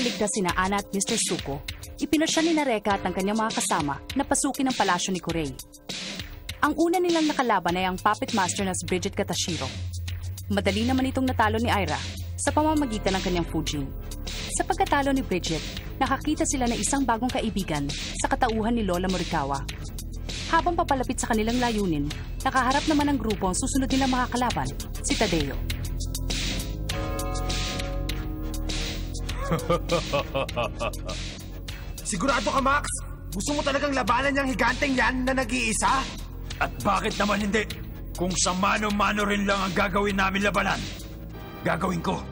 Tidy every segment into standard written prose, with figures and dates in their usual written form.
mailigtas sina Ana at Mr. Suko, ipinasya ni Reka at ang kanyang mga kasama na pasukin ang palasyo ni Kurei. Ang una nilang nakalaban ay ang puppet master na si Bridget Katashiro. Madali naman itong natalo ni Aira sa pamamagitan ng kanyang Fujin. Sa pagkatalo ni Bridget, nakakita sila ng isang bagong kaibigan sa katauhan ni Lola Morikawa. Habang papalapit sa kanilang layunin, nakaharap naman ang grupo ang susunod nilang makakalaban, si Tadeo. Sigurado ka, Max? Gusto mo talagang labanan niyang higanteng yan na nag-iisa? At bakit naman hindi? Kung sa mano-mano rin lang ang gagawin namin labanan, gagawin ko.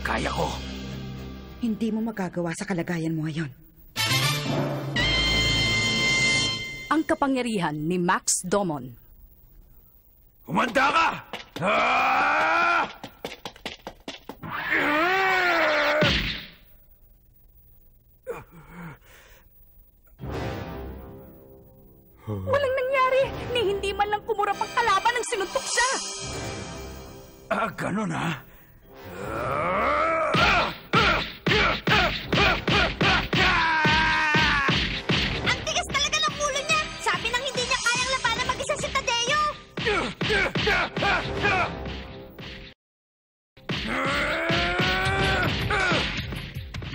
Kaya ko. Hindi mo magagawa sa kalagayan mo ngayon. Ang kapangyarihan ni Max Domon. Humanda ka! Ah! Walang nangyari ni hindi man lang kumurap ang kalaban ng sinuntok siya. Ganun ha? Ang tigas talaga ng ulo niya! Sabi nang hindi niya kayang labanan mag-isa si Tadeo!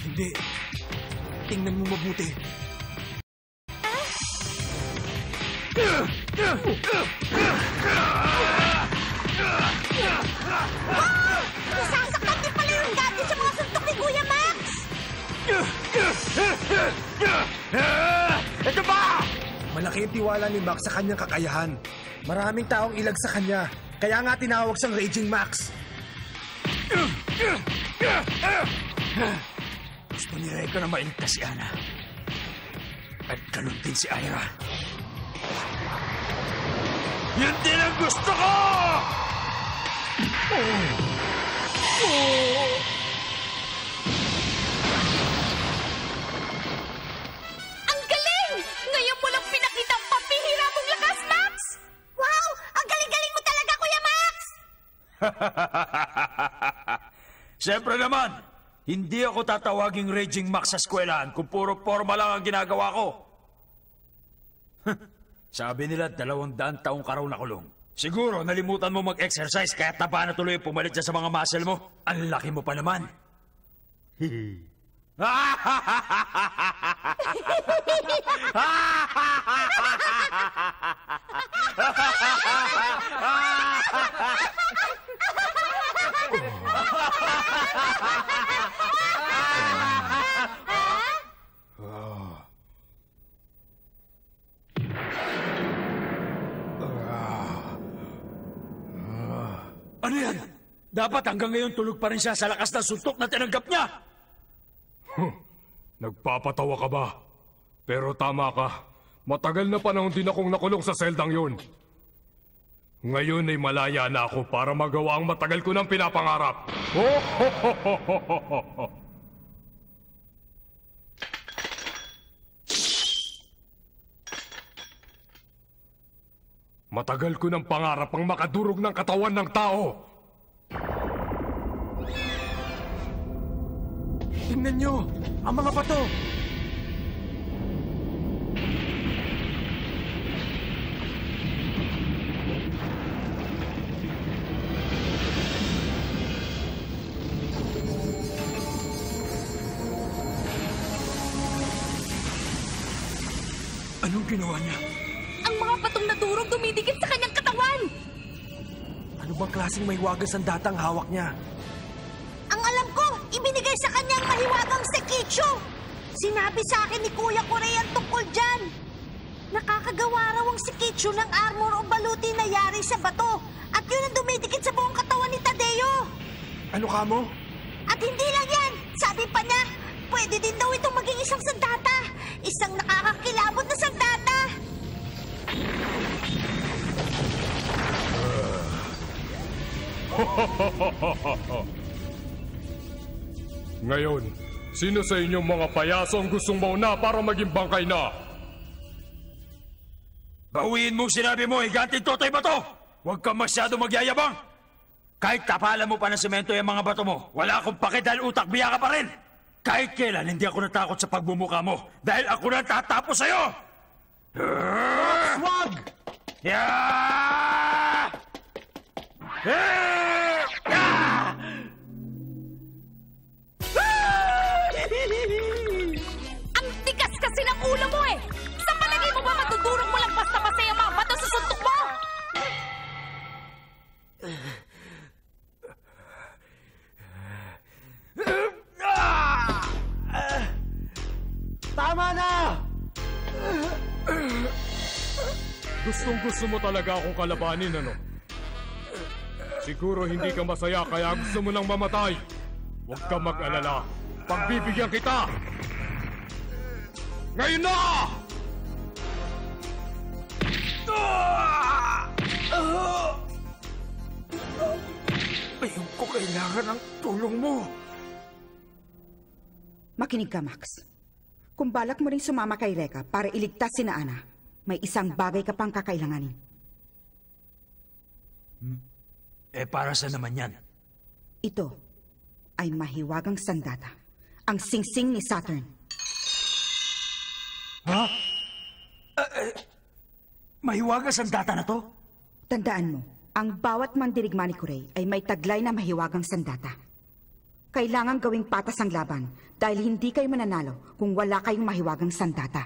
Hindi. Tingnan mo mabuti. Nasasaktan din pala yung gadget sa mga suntok ni Kuya Max! Ito ba? Malaki ang tiwala ni Max sa kanyang kakayahan. Maraming taong ilag sa kanya. Kaya nga tinawag siyang Raging Max. Gusto ni Reka na maintas si Ana. At ganun din si Aira. Yun din ang gusto ko! Ang galing! Ngayon mo lang pinakita ang pambihira mong lakas, Max! Wow! Ang galing-galing mo talaga, Kuya Max! Siyempre naman, hindi ako tatawaging Raging Max sa eskwelahan kung puro forma lang ang ginagawa ko. Sabi nila 200 taong ka raw nakulong. Siguro nalimutan mo mag-exercise kaya taba na tuloy pumalit dyan sa mga muscle mo. Ang laki mo pa naman. Ano yan? Dapat hanggang ngayon tulog pa rin siya sa lakas ng suntok na tinanggap niya. Nagpapatawa ka ba? Pero tama ka. Matagal na panahon din akong nakulong sa seldang yun. Ngayon ay malaya na ako para magawa ang matagal ko ng pinapangarap. Matagal ko ng pangarap ang makadurog ng katawan ng tao. Tingnan nyo! Ang mga bato! Anong ginawa niya? Ang mga patong nadurog dumidikit sa kanyang katawan. Ano bang klaseng mahiwagas ang datang hawak niya? Ang alam ko, ibinigay sa kanyang mahiwagang Sekichu! Sinabi sa akin ni Kuya Kurei ang tungkol dyan. Nakakagawa raw ang Sekichu ng armor o baluti na yari sa bato. At yun ang dumidikit sa buong katawan ni Tadeo. Ano ka mo? At hindi lang yan. Sabi pa niya, pwede din daw itong maging isang sandata. Isang nakakakilabot na sandata. Ngayon, sino sa inyong mga payaso ang gustong mauna para maging bangkay na? Bawiin mong sinabi mo, higanting totoy ba to? Huwag kang masyado magyayabang. Kahit tapalan mo pa ng semento yung mga bato mo, wala akong pake dahil utak biya ka pa rin. Kahit kailan, hindi ako natakot sa pagbumuka mo dahil ako na tatapos sa'yo! Wag! Yeah! Ang tigas kasi ng ulo mo eh! Sa palagay mo ba matudurog mo lang basta-basta yung mga bato sa suntok mo? Tama na! Gustong-gusto mo talaga akong kalabanin, ano? Siguro hindi ka masaya kaya gusto mo nang mamatay. Huwag kang mag-alala. Pagbibigyan kita! Ngayon na! Ngayon ko kailangan ng tulong mo. Makinig ka, Max. Kung balak mo rin sumama kay Rekka para iligtas si Ana, may isang bagay ka pang kakailanganin. Para sa naman yan? Ito ay mahiwagang sandata. Ang singsing ni Saturn. Ha? Mahiwagas ang data na to? Tandaan mo, ang bawat mandirigma ni Kurey ay may taglay na mahiwagang sandata. Kailangan gawing patas ang laban dahil hindi kayo mananalo kung wala kayong mahiwagang sandata.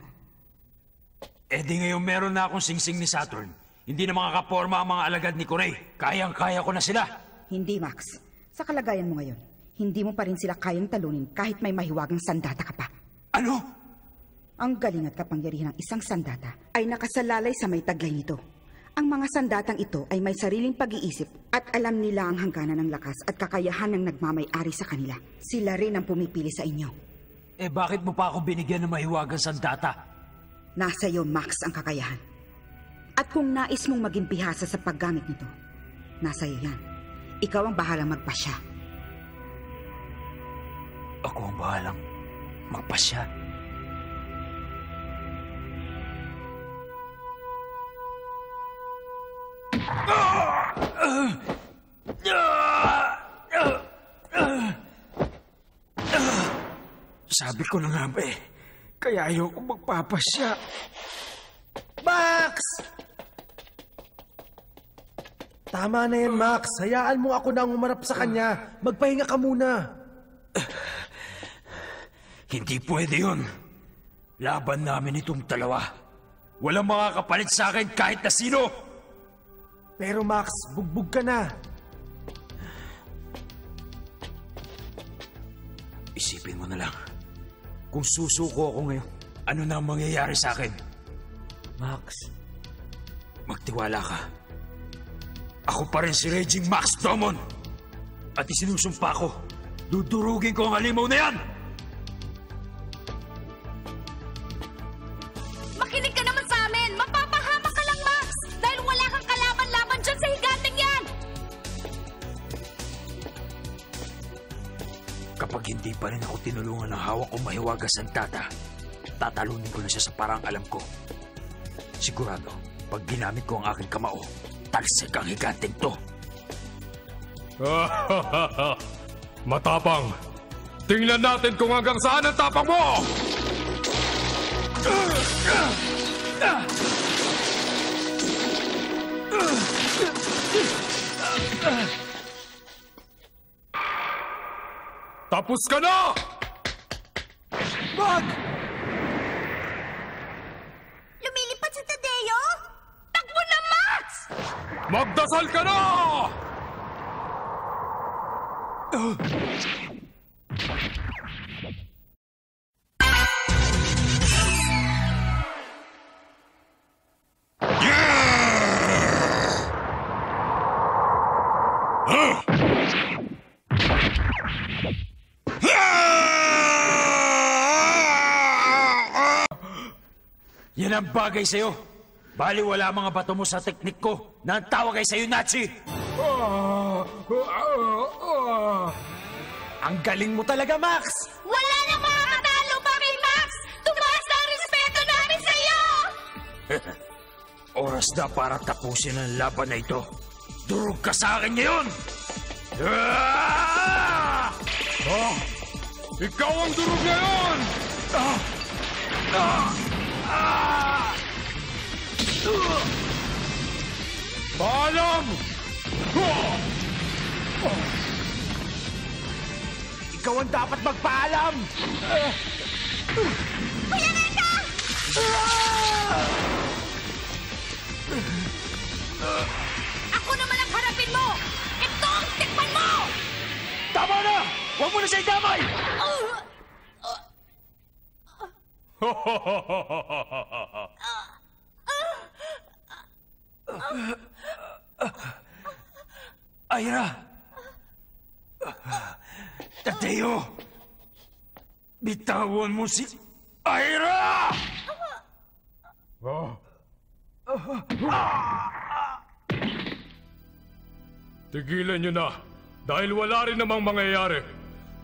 Di ngayon meron na akong singsing ni Saturn. Hindi na makakaporma ang mga alagad ni Kurey. Kayang-kaya ko na sila. Hindi, Max. Sa kalagayan mo ngayon, hindi mo pa rin sila kayang talunin kahit may mahiwagang sandata ka pa. Ano? Ang galing at kapangyarihan ng isang sandata ay nakasalalay sa may taglay nito. Ang mga sandatang ito ay may sariling pag-iisip at alam nila ang hangganan ng lakas at kakayahan ng nagmamay-ari sa kanila. Sila rin ang pumipili sa inyo. Bakit mo pa ako binigyan ng mahiwagang sandata? Nasa iyo, Max, ang kakayahan. At kung nais mong maging bihasa sa paggamit nito, nasa iyo yan. Ikaw ang bahalang magpasya. Ako ang bahalang magpasya. Sabi ko na nga ba kaya ayoko magpapasya. Max! Tama na yan, Max. Hayaan mo ako na ang umarap sa kanya. Magpahinga ka muna. Hindi pwede yun. Laban namin itong dalawa. Walang makakapalit sa akin kahit na sino. Pero Max, bugbog ka na. Isipin mo na lang. Kung susuko ako ngayon, ano na ang mangyayari sa akin? Max, magtiwala ka. Ako pa rin si Raging Max Domon. At isinusumpa ko, dudurugin ko ang halimaw na yan! Makinig ka naman sa amin! Mapapahama ka lang, Max! Dahil wala kang kalaban-laban dyan sa higanteng yan! Kapag hindi pa rin ako tinulungan ng hawak kong mahiwagas ang tata, tatalunin ko na siya sa parang alam ko. Sigurado, pag ginamit ko ang aking kamao, talsik ang higanteng to. Matapang. Tingnan natin kung hanggang saan ang tapang mo! Tapos ka na! wag! Lumilipad si Tadeo? Takbo na, Max! Magdasal ka na! Yan ang bagay sa'yo. Bali wala mga bato mo sa teknik ko na ang tawag ay sa'yo, Nachi. Ang galing mo talaga, Max! Wala na makakatalo pa kay Max! Tumaas na ang respeto namin sa'yo! Oras na para tapusin ang laban na ito. Durog ka sa akin ngayon! Ikaw ang durog ngayon! Paalam! Ikaw ang dapat magpaalam! Kuya Reka! Ako naman ang harapin mo! Ito ang tikman mo! Tama na! Huwag mo na siya idamay! Ira! Tadeo! Bitawan mo si Ira! Tigilan nyo na, dahil wala rin namang mangyayari.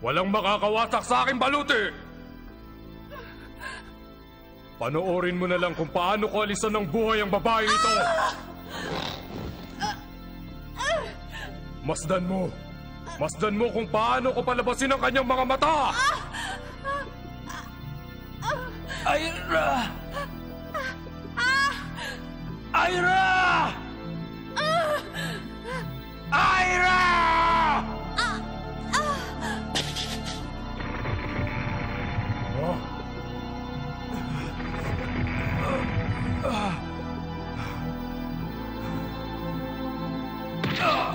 Walang makakawasak sa aking baluti! Panoorin mo na lang kung paano ko alisan ng buhay ang babaeng ito! Masdan mo! Masdan mo kung paano ko palabasin ang kanyang mga mata! Ira! Ira! Ira!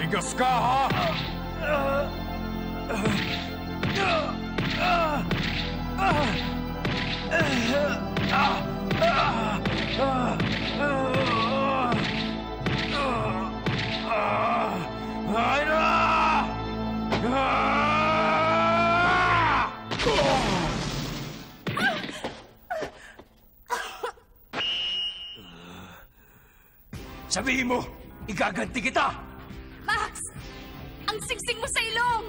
Tigas ka, ha? Sabihin mo, igaganti kita! Max! Ang singsing mo sa ilong!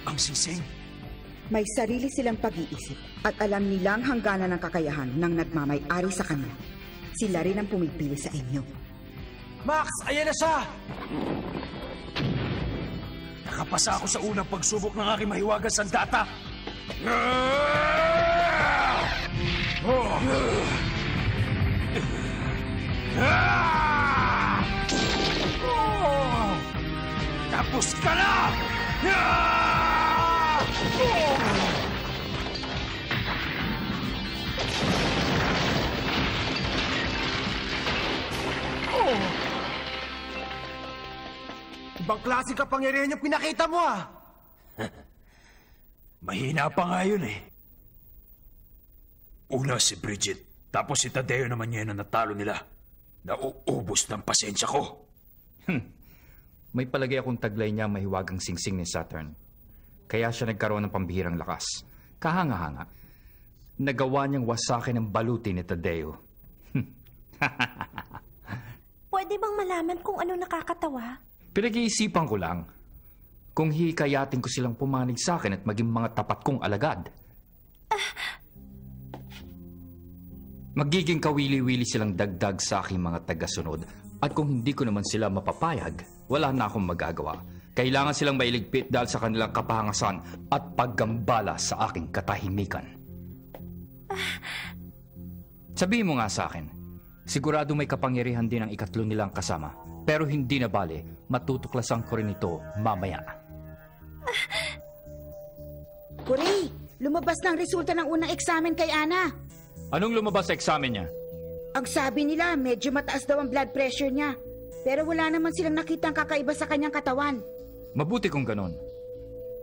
Ang sising? May sarili silang pag-iisip at alam nilang hangganan ng kakayahan ng nagmamay-ari sa kanila. Sila rin ang pumipili sa inyo. Max, ayan na siya! Nakapasa ako sa unang pagsubok ng aking mahiwagang sandata. Tapos ka na! Ibang klaseng kapangyarihan yung pinakita mo, ah! Mahina pa nga yun eh. Una si Bridget, tapos si Tadeo naman yan na natalo nila. Nauubos ng pasensya ko. May palagay akong taglay niya mahiwagang singsing ni Saturn. Kaya siya nagkaroon ng pambihirang lakas. Kahanga-hanga. Nagawa niyang wasakin ang baluti ni Tadeo. Pwede bang malaman kung ano nakakatawa? Pinag-iisipan ko lang kung hikayatin ko silang pumanig sa akin at maging mga tapat kong alagad. Magiging kawili-wili silang dagdag sa aking mga tagasunod at kung hindi ko naman sila mapapayag, wala na akong magagawa. Kailangan silang mailigpit dahil sa kanilang kapahangasan at paggambala sa aking katahimikan. Sabihin mo nga sa akin, sigurado may kapangyarihan din ang ikatlo nilang kasama. Pero hindi na bale, matutuklasan ko rin ito mamaya. Kuray, lumabas na ang resulta ng unang eksamen kay Ana. Anong lumabas sa eksamen niya? Ang sabi nila, medyo mataas daw ang blood pressure niya. Pero wala naman silang nakitang kakaiba sa kanyang katawan. Mabuti kung ganon.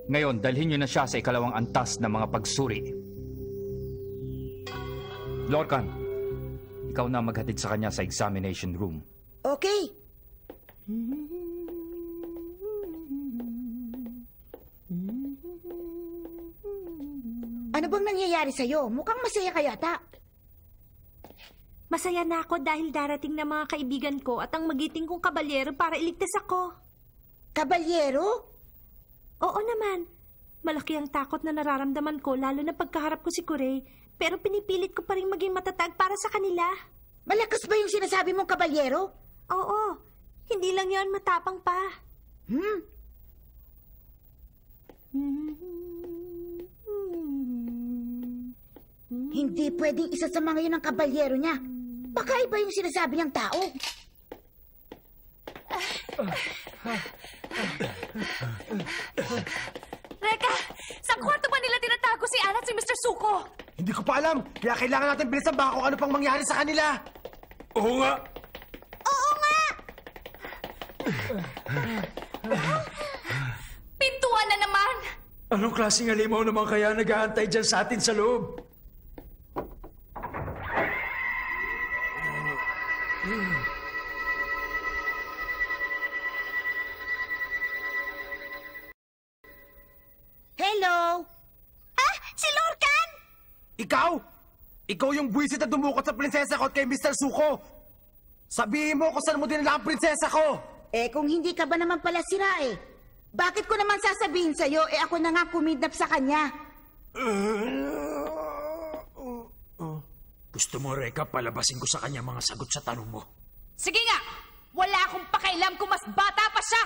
Ngayon, dalhin niyo na siya sa ikalawang antas ng mga pagsuri. Lorcan, ikaw na maghatid sa kanya sa examination room. Okay. Ano bang nangyayari sa'yo? Mukhang masaya ka yata. Masaya na ako dahil darating na mga kaibigan ko at ang magiting kong kabalyero para iligtas ako. Kabalyero? Oo naman. Malaki ang takot na nararamdaman ko lalo na pagkaharap ko si Kuray. Pero pinipilit ko pa rin maging matatag para sa kanila. Malakas ba yung sinasabi mong kabalyero? Oo. Hindi lang yon, matapang pa. Hindi pwedeng isa sa mga yun ang kabalyero niya. Baka iba yung sinasabi niyang tao. Reka, sa kwarto ba nila tinatago si Anna at si Mr. Suko? Hindi ko pa alam, kaya kailangan natin bilisan baka kung ano pang mangyari sa kanila. Oo nga! Oo nga! Pintuan na naman! Anong klaseng halimaw naman kaya nag-aantay dyan sa atin sa loob? Hello? Ah, si Lorcan! Ikaw? Ikaw yung buwisit na dumukot sa prinsesa ko at kay Mr. Suko. Sabihin mo kung saan mo dinala ang prinsesa ko. Eh kung hindi ka ba naman pala sira eh. Bakit ko naman sasabihin sa'yo eh ako na nga kumidnap sa kanya? Gusto mo, Reka, palabasin ko sa kanya mga sagot sa tanong mo. Sige nga! Wala akong pakialam kung mas bata pa siya!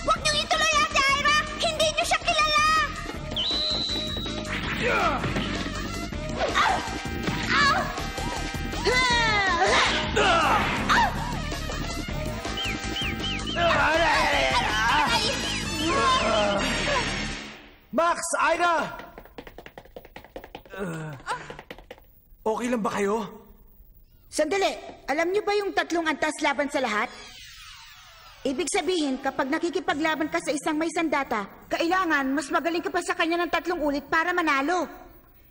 Huwag niyong ituloy, Ate Ira! Hindi niyo siya kilala! Max! Ira! Okay lang ba kayo? Sandali, alam niyo ba yung tatlong antas laban sa lahat? Ibig sabihin, kapag nakikipaglaban ka sa isang may sandata, kailangan mas magaling ka pa sa kanya ng 3 ulit para manalo.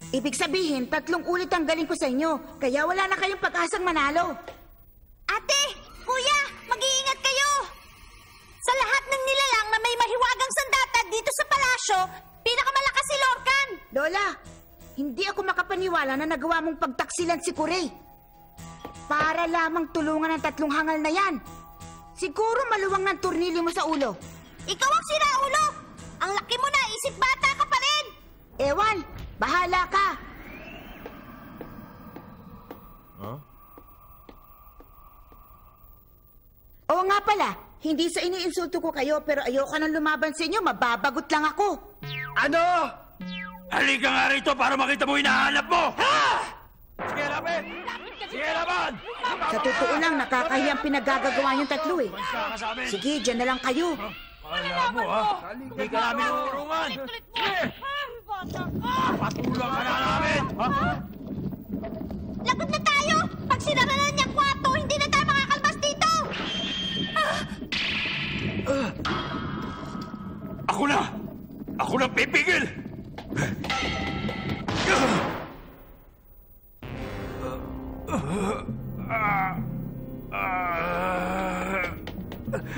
Ibig sabihin, 3 ulit ang galing ko sa inyo, kaya wala na kayong pag-asang manalo. Ate! Kuya! Mag-iingat kayo! Sa lahat ng nilalang na may mahiwagang sandata dito sa palasyo, pinakamalakas si Lorcan! Lola, hindi ako makapaniwala na nagawa mong pagtaksilan si Kuray. Para lamang tulungan ang 3 hangal na yan. Siguro maluwang ng turnilyo mo sa ulo. Ikaw ang siraulo! Ang laki mo na, isip bata ka pa rin! Ewan, bahala ka. Oo nga pala, hindi sa iniinsulto ko kayo pero ayoko nang lumaban sa inyo, mababagot lang ako. Ano? Halika nga rito para makita mo hinahanap mo! Sige, laban! Sige, laban! Sa totoo lang, nakakahiyang pinagagagawa yung 3 eh. Sige, dyan na lang kayo. Alam mo, ha? Hindi ka namin uurungan! Patulang ka na namin! Lagot na tayo! Pag sinara na niyang kwarto, hindi na tayo makakalbas dito! Ako na! Ako na pipigil!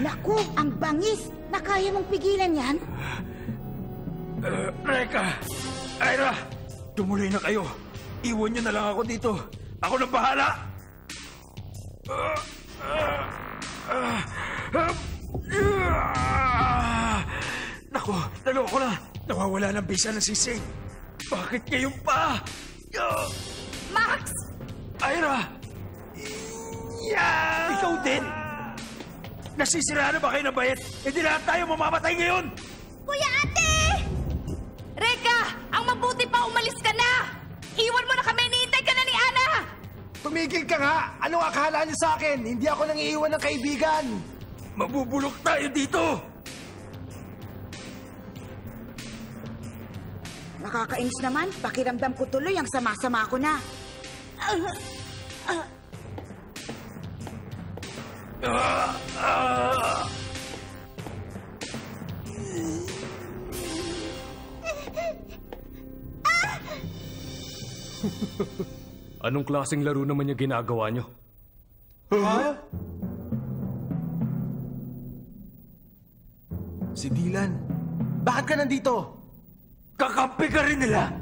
Naku, ang bangis! Nakaya mong pigilan yan? Reka! Ira! Tumuloy na kayo! Iwan niyo na lang ako dito! Ako na bahala! Naku! Naloko na! Nawawala ng bisa ng sisig! Bakit ngayon pa? Max! Ira! Ikaw din? Nasisira na ba kayo ng bayet? Hindi lahat tayo mamamatay ngayon! Kuya Ate! Reka! Ang mabuti pa, umalis ka na! Iwan mo na kami, niintay ka na ni Ana! Tumigil ka nga! Anong akala niyo sa akin? Hindi ako nang iiwan ng kaibigan! Mabubulok tayo dito! Nakakainis naman, pakiramdam ko tuloy ang sama-sama ko na. Anong klaseng laro naman yung ginagawa nyo? Ha? Si Dylan, bakit ka nandito? Kakampi ka rin nila!